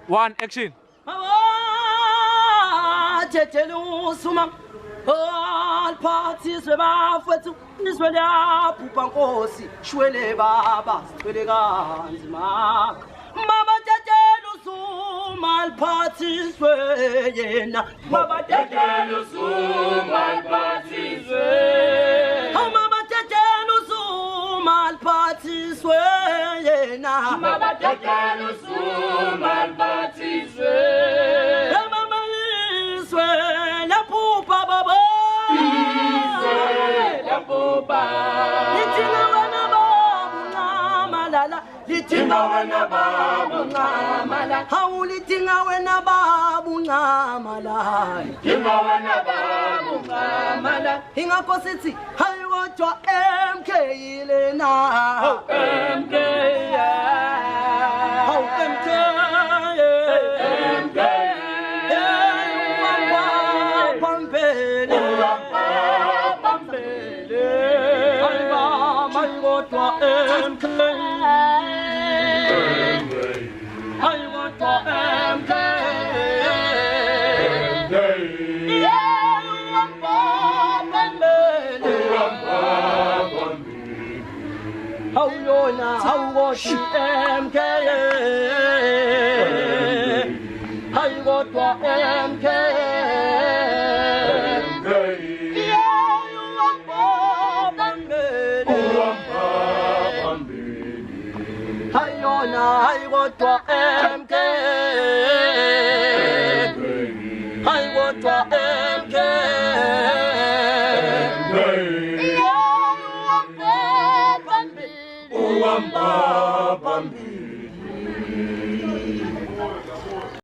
One, action. All parties bafethu nizwele aphupa nkosi shwele baba sithwele kanzima mama tetelo suma all parties yena mama tetelo suma all parties mama tetelo suma all parties yena mama tetelo suma all parties mama iswe la pupa baba Litinga wena babu ngamala Hawu litinga wena babu ngamala Litinga wena babu ngamala Ingakho sithi hayi kodwa MK lena MK Hawu MK MK Pampele Pampele Hayi baba kodwa MK How you na how was she MK? How you got to MK? How you na how you got to MK? How you got to MK? Bambi.